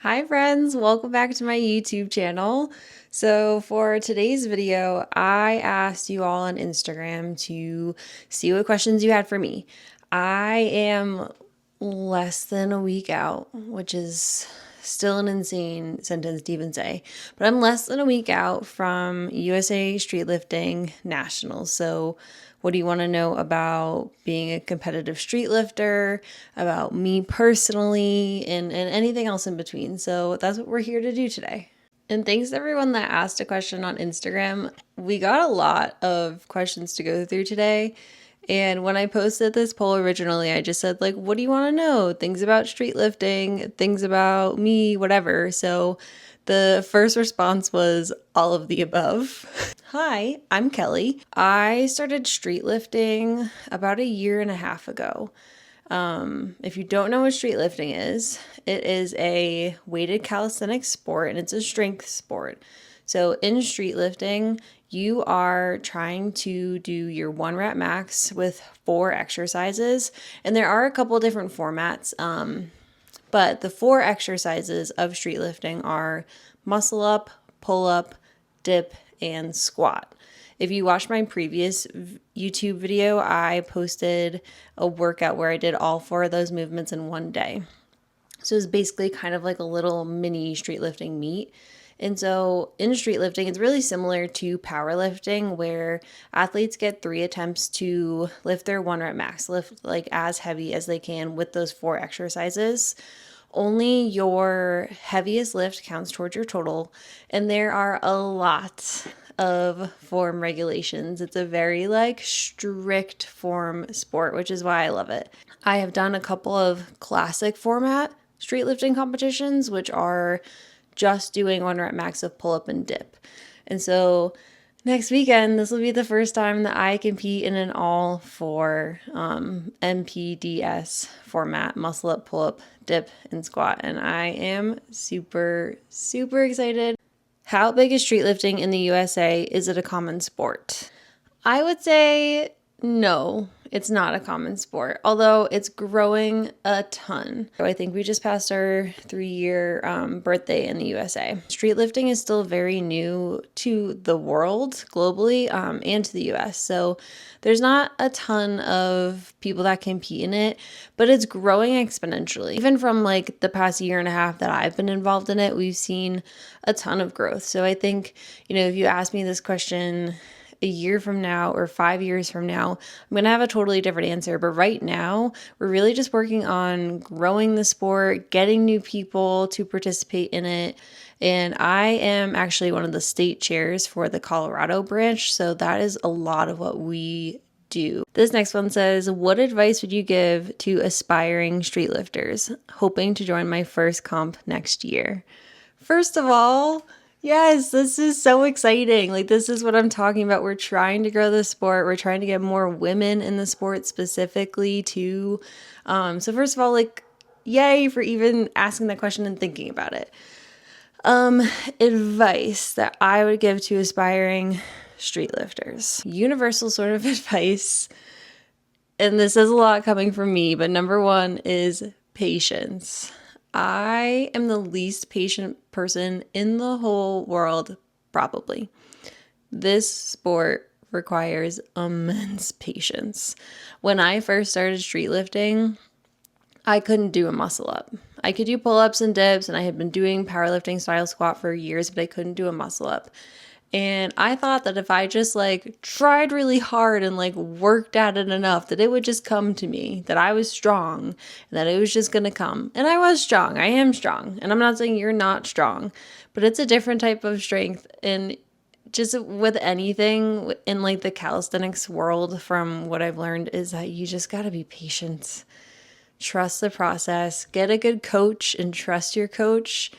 Hi friends, welcome back to my YouTube channel. So for today's video, I asked you all on Instagram to see what questions you had for me. I am less than a week out, which is still an insane sentence to even say, but I'm less than a week out from USA Streetlifting Nationals. So what do you want to know about being a competitive street lifter, about me personally, and anything else in between? So that's what we're here to do today. And thanks to everyone that asked a question on Instagram. We got a lot of questions to go through today. And when I posted this poll originally, I just said, like, what do you want to know? Things about street lifting, things about me, whatever. So the first response was all of the above. Hi, I'm Kelly. I started street lifting about a year and a half ago. If you don't know what street lifting is, it is a weighted calisthenics sport and it's a strength sport. So in street lifting, you are trying to do your 1 rep max with 4 exercises. And there are a couple different formats, but the 4 exercises of street lifting are muscle up, pull up, dip, and squat. If you watched my previous YouTube video, I posted a workout where I did all 4 of those movements in one day. So it's basically kind of like a little mini street lifting meet. And so in street lifting, it's really similar to powerlifting, where athletes get 3 attempts to lift their 1 rep max, lift like as heavy as they can with those 4 exercises. Only your heaviest lift counts towards your total, and there are a lot of form regulations. It's a very strict form sport, which is why I love it. I have done a couple of classic format street lifting competitions, which are just doing 1 rep max of pull up and dip. And so next weekend, this will be the first time that I compete in an all 4 MPDS format, muscle up, pull up, dip, and squat. And I am super, super excited. How big is street lifting in the USA? Is it a common sport? I would say no, it's not a common sport, although it's growing a ton. So I think we just passed our 3-year birthday in the USA. Street lifting is still very new to the world globally and to the US. So there's not a ton of people that compete in it, but it's growing exponentially. Even from the past year and a half that I've been involved in it, we've seen a ton of growth. So I think, if you ask me this question a year from now or 5 years from now, I'm going to have a totally different answer. But right now, we're really just working on growing the sport, getting new people to participate in it. And I am actually one of the state chairs for the Colorado branch. So that is a lot of what we do. This next one says, what advice would you give to aspiring street lifters hoping to join my first comp next year? First of all, yes, this is so exciting. This is what I'm talking about. We're trying to grow the sport. We're trying to get more women in the sport specifically too. So first of all, yay for even asking that question and thinking about it. Advice that I would give to aspiring street lifters. Universal sort of advice. And this is a lot coming from me, but number 1 is patience. I am the least patient person in the whole world, probably. This sport requires immense patience. When I first started street lifting, I couldn't do a muscle up. I could do pull-ups and dips, and I had been doing powerlifting style squat for years, but I couldn't do a muscle up. And I thought that if I just tried really hard and worked at it enough, that it would just come to me, that I was strong, and that it was just gonna come. And I was strong. I am strong. And I'm not saying you're not strong, but it's a different type of strength. And just with anything in the calisthenics world, from what I've learned, is that you just gotta be patient. Trust the process. Get a good coach and trust your coach.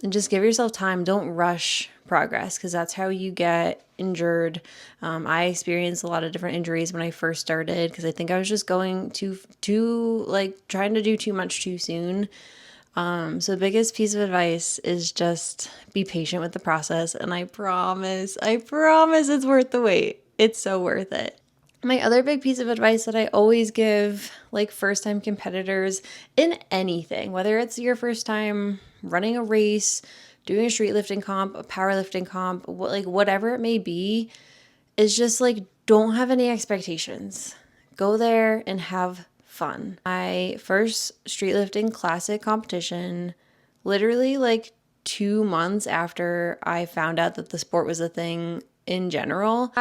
And just give yourself time. Don't rush progress, because that's how you get injured. I experienced a lot of different injuries when I first started, because I think I was just going trying to do too much too soon. So the biggest piece of advice is just be patient with the process. And I promise it's worth the wait. It's so worth it. My other big piece of advice that I always give like first time competitors in anything, whether it's your first time running a race, doing a street lifting comp, a powerlifting comp, like whatever it may be, is just like don't have any expectations. Go there and have fun. My first street lifting classic competition, literally like 2 months after I found out that the sport was a thing in general,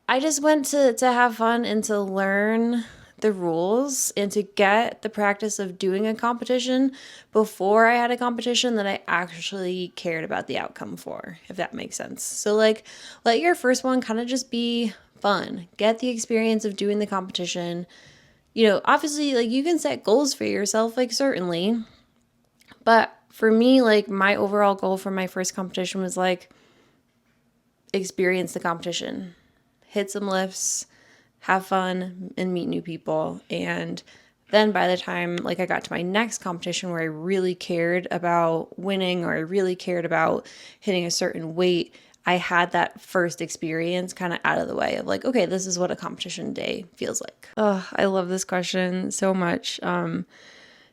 I just went to have fun and to learn the rules and to get the practice of doing a competition before I had a competition that I actually cared about the outcome for, if that makes sense. So like let your first one kind of just be fun. Get the experience of doing the competition. You know, obviously like you can set goals for yourself, like certainly. But for me, like my overall goal for my first competition was like experience the competition, hit some lifts, have fun, and meet new people. And then by the time like I got to my next competition where I really cared about winning or I really cared about hitting a certain weight, I had that first experience kind of out of the way of like, okay, this is what a competition day feels like. Oh, I love this question so much.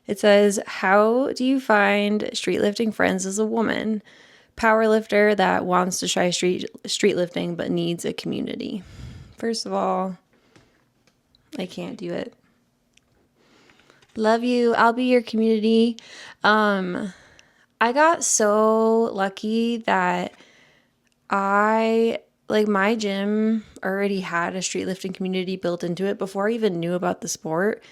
It says, how do you find street lifting friends as a woman? Power lifter that wants to try street lifting but needs a community. First of all, I can't do it. Love you. I'll be your community. I got so lucky that my gym already had a street lifting community built into it before I even knew about the sport.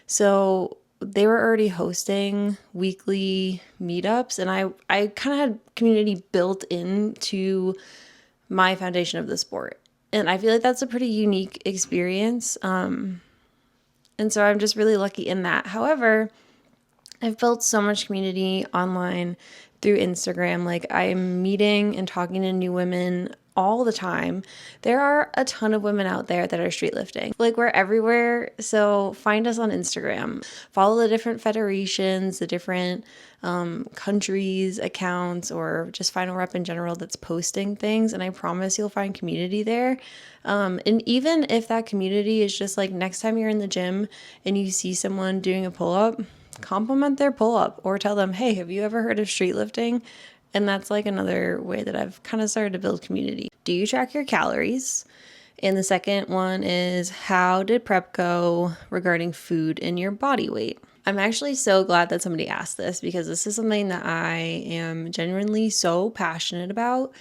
So they were already hosting weekly meetups, and I kind of had community built into my foundation of the sport. And I feel like that's a pretty unique experience. And so I'm just really lucky in that. However, I've built so much community online through Instagram. Like I'm meeting and talking to new women all the time. There are a ton of women out there that are street lifting. Like we're everywhere. So find us on Instagram. Follow the different federations, the different countries, accounts, or just Final Rep in general that's posting things. And I promise you'll find community there. And even if that community is just like next time you're in the gym and you see someone doing a pull-up, compliment their pull-up or tell them, hey, have you ever heard of street lifting? And that's like another way that I've kind of started to build community. Do you track your calories? And the second one is, how did prep go regarding food and your body weight? I'm actually so glad that somebody asked this because this is something that I am genuinely so passionate about.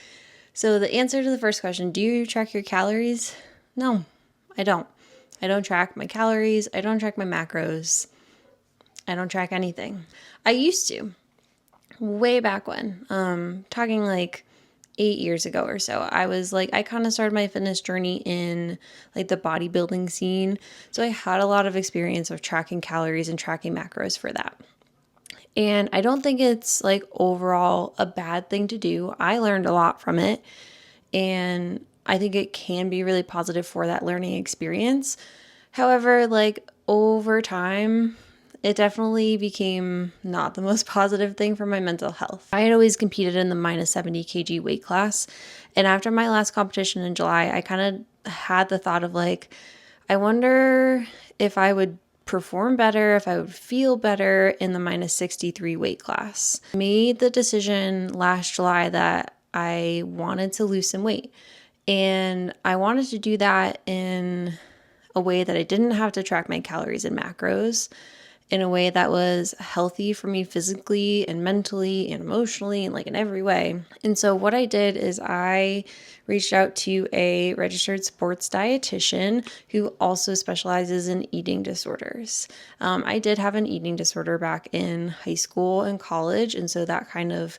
So the answer to the first question, do you track your calories? No, I don't. I don't track my calories. I don't track my macros. I don't track anything. I used to, way back when, talking like 8 years ago or so. I was like, I kind of started my fitness journey in like the bodybuilding scene. So I had a lot of experience of tracking calories and tracking macros for that. And I don't think it's like overall a bad thing to do. I learned a lot from it. And I think it can be really positive for that learning experience. However, like over time, it definitely became not the most positive thing for my mental health. I had always competed in the minus 70 kg weight class. And after my last competition in July, I kind of had the thought of like, I wonder if I would perform better, if I would feel better in the minus 63 weight class. I made the decision last July that I wanted to lose some weight. And I wanted to do that in a way that I didn't have to track my calories and macros, in a way that was healthy for me physically and mentally and emotionally and like in every way. And so what I did is I reached out to a registered sports dietitian who also specializes in eating disorders. I did have an eating disorder back in high school and college. And so that kind of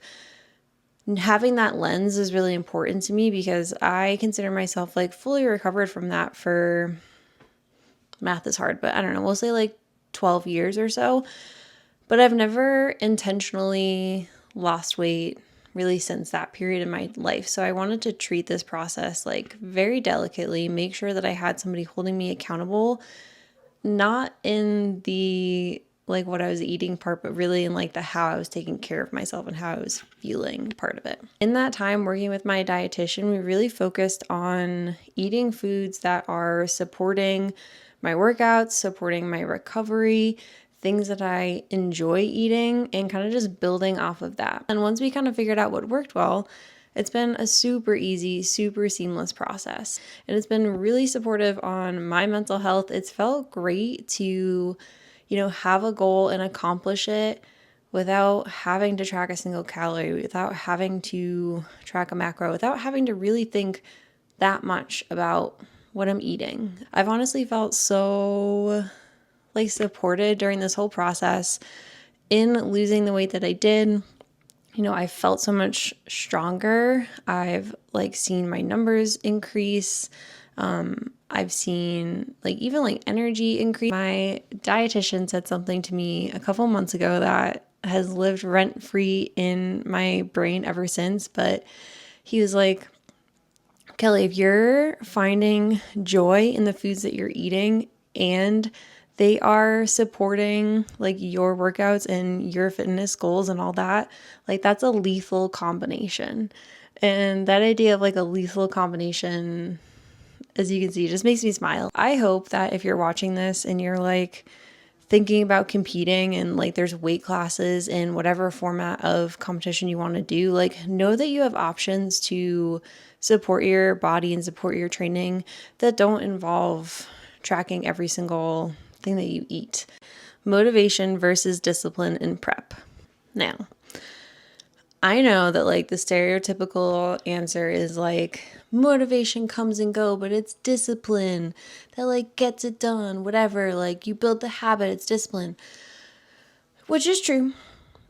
having that lens is really important to me because I consider myself like fully recovered from that for, math is hard, but I don't know, we'll say like 12 years or so, but I've never intentionally lost weight really since that period in my life. So I wanted to treat this process like very delicately, make sure that I had somebody holding me accountable, not in the like what I was eating part, but really in like the how I was taking care of myself and how I was feeling part of it. In that time working with my dietitian, we really focused on eating foods that are supporting my workouts, supporting my recovery, things that I enjoy eating, and kind of just building off of that. And once we kind of figured out what worked well, it's been a super easy, super seamless process. And it's been really supportive on my mental health. It's felt great to, have a goal and accomplish it without having to track a single calorie, without having to track a macro, without having to really think that much about what I'm eating. I've honestly felt so supported during this whole process in losing the weight that I did. I felt so much stronger. I've seen my numbers increase. I've seen even energy increase. My dietitian said something to me a couple months ago that has lived rent-free in my brain ever since. But he was like, Kelly, if you're finding joy in the foods that you're eating and they are supporting your workouts and your fitness goals and all that, that's a lethal combination. And that idea of a lethal combination, as you can see, just makes me smile. I hope that if you're watching this and you're thinking about competing and there's weight classes in whatever format of competition you want to do, know that you have options to support your body and support your training that don't involve tracking every single thing that you eat. Motivation versus discipline in prep. Now, I know that the stereotypical answer is motivation comes and go, but it's discipline that gets it done, whatever. You build the habit, it's discipline. Which is true.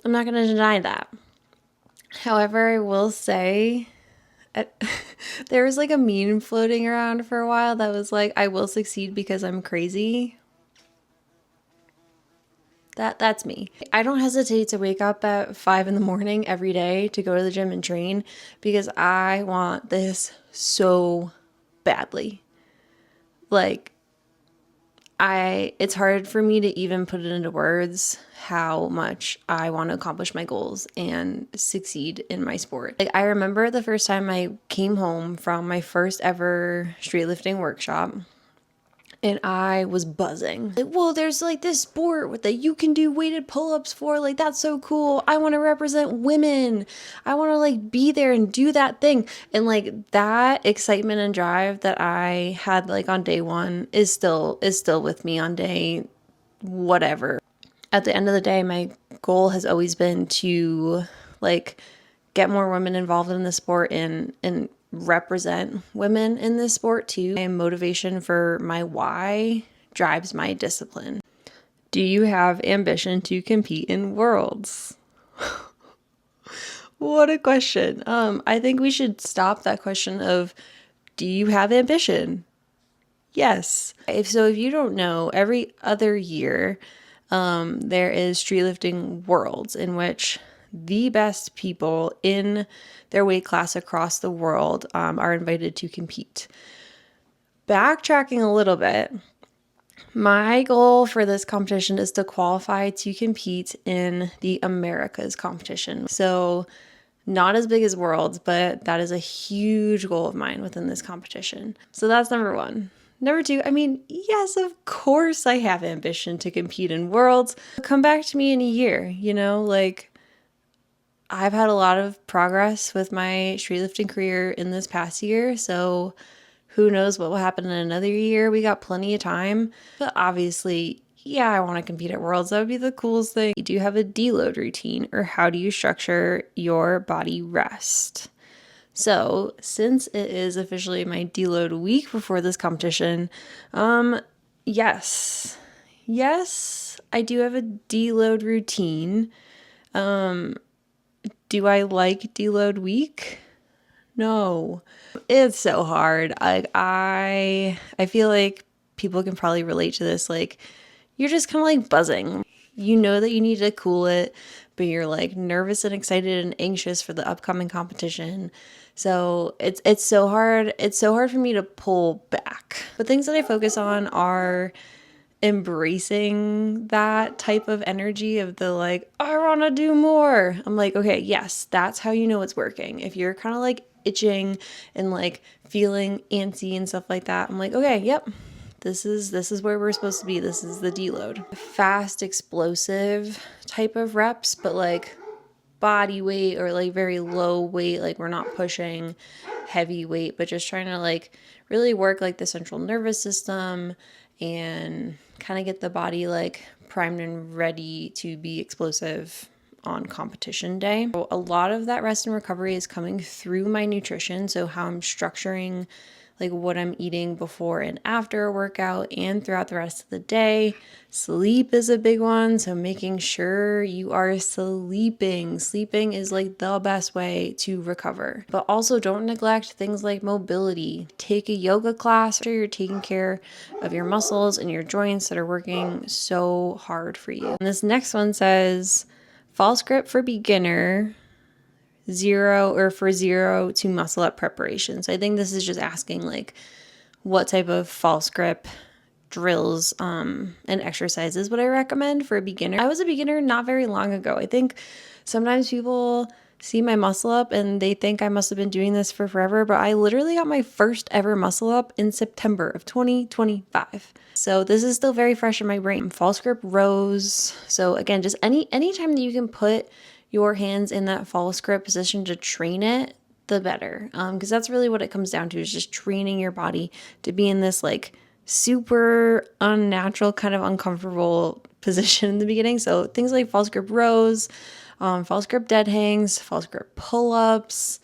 I'm not going to deny that. However, I will say there was a meme floating around for a while that was I will succeed because I'm crazy. That's me. I don't hesitate to wake up at 5 a.m. every day to go to the gym and train because I want this so badly. It's hard for me to even put it into words how much I want to accomplish my goals and succeed in my sport. I remember the first time I came home from my first ever streetlifting workshop, and I was buzzing. Well, there's this sport that you can do weighted pull-ups for. That's so cool. I want to represent women. I want to be there and do that thing. And that excitement and drive that I had on day one is still with me on day whatever. At the end of the day, my goal has always been to get more women involved in the sport and represent women in this sport too. My motivation for my why drives my discipline. Do you have ambition to compete in worlds? What a question. I think we should stop that question of, do you have ambition? Yes. If you don't know, every other year, there is streetlifting worlds in which the best people in their weight class across the world are invited to compete. Backtracking a little bit, my goal for this competition is to qualify to compete in the Americas competition. So not as big as Worlds, but that is a huge goal of mine within this competition. So that's number one. Number two, yes, of course I have ambition to compete in Worlds. Come back to me in a year, I've had a lot of progress with my streetlifting career in this past year, so who knows what will happen in another year. We got plenty of time, but obviously, yeah, I want to compete at Worlds. That would be the coolest thing. Do you have a deload routine, or how do you structure your body rest? So since it is officially my deload week before this competition, yes, I do have a deload routine. Do I like deload week? No. It's so hard. I feel like people can probably relate to this. You're just kind of buzzing. You know that you need to cool it, but you're nervous and excited and anxious for the upcoming competition. So it's so hard. It's so hard for me to pull back. The things that I focus on are embracing that type of energy of the like, I want to do more. I'm like, okay, yes, that's how you know it's working. If you're kind of like itching and like feeling antsy and stuff like that, I'm like, okay, yep. This is where we're supposed to be. This is the deload. Fast, explosive type of reps, but like body weight or like very low weight. Like we're not pushing heavy weight, but just trying to like really work like the central nervous system and kind of get the body like primed and ready to be explosive on competition day. So a lot of that rest and recovery is coming through my nutrition. So how I'm structuring like what I'm eating before and after a workout and throughout the rest of the day. Sleep is a big one. So making sure you are sleeping. Sleeping is like the best way to recover. But also don't neglect things like mobility. Take a yoga class after you're taking care of your muscles and your joints that are working so hard for you. And this next one says, false grip for beginner, zero to muscle up preparation. So I think this is just asking like what type of false grip drills and exercises would I recommend for a beginner. I was a beginner not very long ago. I think sometimes people see my muscle up and they think I must have been doing this for forever, but I literally got my first ever muscle up in September of 2025. So this is still very fresh in my brain. False grip rows. So again, just anytime that you can put your hands in that false grip position to train it, the better. Because that's really what it comes down to, is just training your body to be in this like super unnatural, kind of uncomfortable position in the beginning. So things like false grip rows, false grip dead hangs, false grip pull-ups.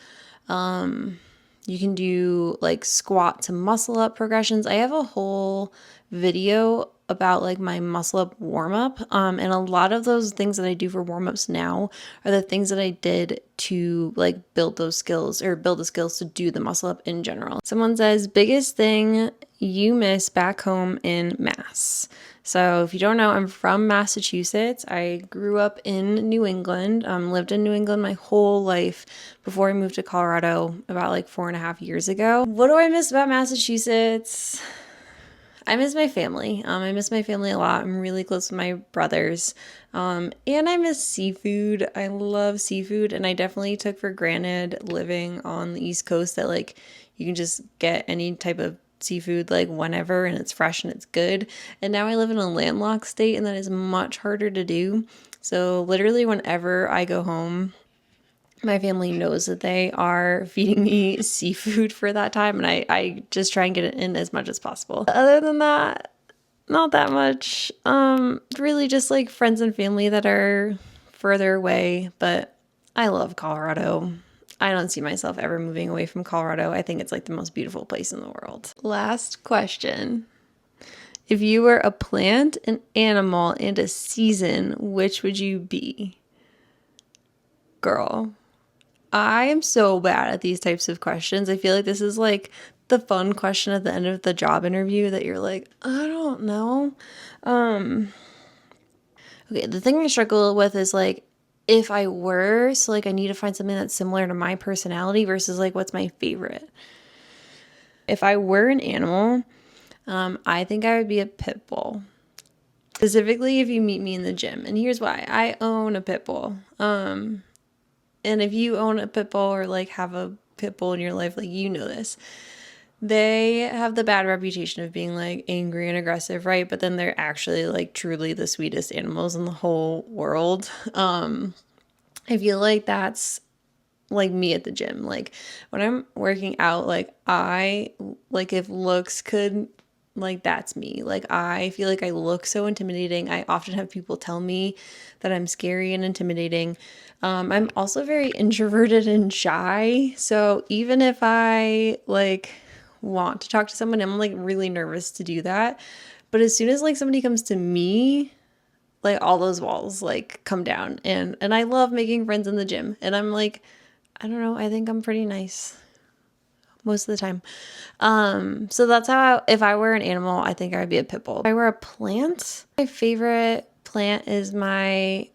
You can do like squat to muscle up progressions. I have a whole video about like my muscle up warm up. And a lot of those things that I do for warm ups now are the things that I did to like build those skills, or build the skills to do the muscle up in general. Someone says, biggest thing you miss back home in Mass. So if you don't know, I'm from Massachusetts. I grew up in New England, lived in New England my whole life before I moved to Colorado about like 4.5 years ago. What do I miss about Massachusetts? I miss my family. I miss my family a lot. I'm really close with my brothers. And I miss seafood. I love seafood. And I definitely took for granted living on the East Coast that like you can just get any type of seafood like whenever, and it's fresh and it's good. And now I live in a landlocked state, and that is much harder to do. So literally whenever I go home, my family knows that they are feeding me seafood for that time, and I just try and get it in as much as possible. Other than that, not that much. Really just like friends and family that are further away, but I love Colorado. I don't see myself ever moving away from Colorado. I think it's like the most beautiful place in the world. Last question. If you were a plant, an animal, and a season, which would you be? Girl, I am so bad at these types of questions. I feel like this is like the fun question at the end of the job interview that you're like, I don't know. Okay, the thing I struggle with is like, if I were, so like I need to find something that's similar to my personality versus like what's my favorite. If I were an animal, I think I would be a pit bull. Specifically if you meet me in the gym. And here's why. I own a pit bull. And if you own a pit bull or like have a pit bull in your life, like you know this. They have the bad reputation of being like angry and aggressive, right? But then they're actually like truly the sweetest animals in the whole world. I feel like that's like me at the gym. Like when I'm working out, like if looks could, like that's me. Like I feel like I look so intimidating. I often have people tell me that I'm scary and intimidating. I'm also very introverted and shy. So even if I like want to talk to someone, I'm like really nervous to do that. But as soon as like somebody comes to me, like all those walls like come down, and I love making friends in the gym. And I'm like, I don't know, I think I'm pretty nice most of the time. So that's how if I were an animal, I think I would be a pit bull. If I were a plant, my favorite plant is my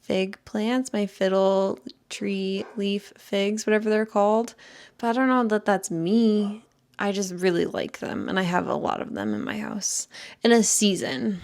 fig plants, my fiddle tree leaf figs, whatever they're called. But I don't know that that's me. I just really like them, and I have a lot of them in my house. In a season.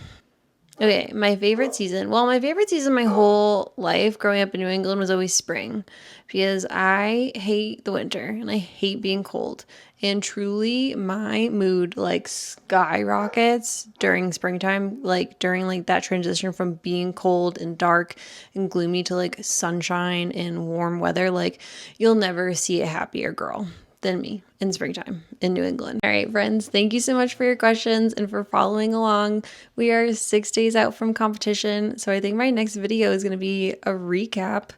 Okay, my favorite season. Well, my favorite season my whole life growing up in New England was always spring because I hate the winter and I hate being cold. And truly, my mood like skyrockets during springtime, like during like that transition from being cold and dark and gloomy to like sunshine and warm weather. Like, you'll never see a happier girl than me in springtime in New England. All right, friends, thank you so much for your questions and for following along. We are 6 days out from competition, so I think my next video is going to be a recap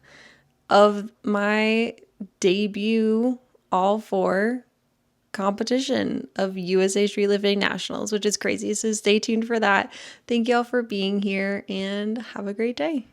of my debut all four competition of USA Streetlifting Nationals, which is crazy. So stay tuned for that. Thank you all for being here and have a great day.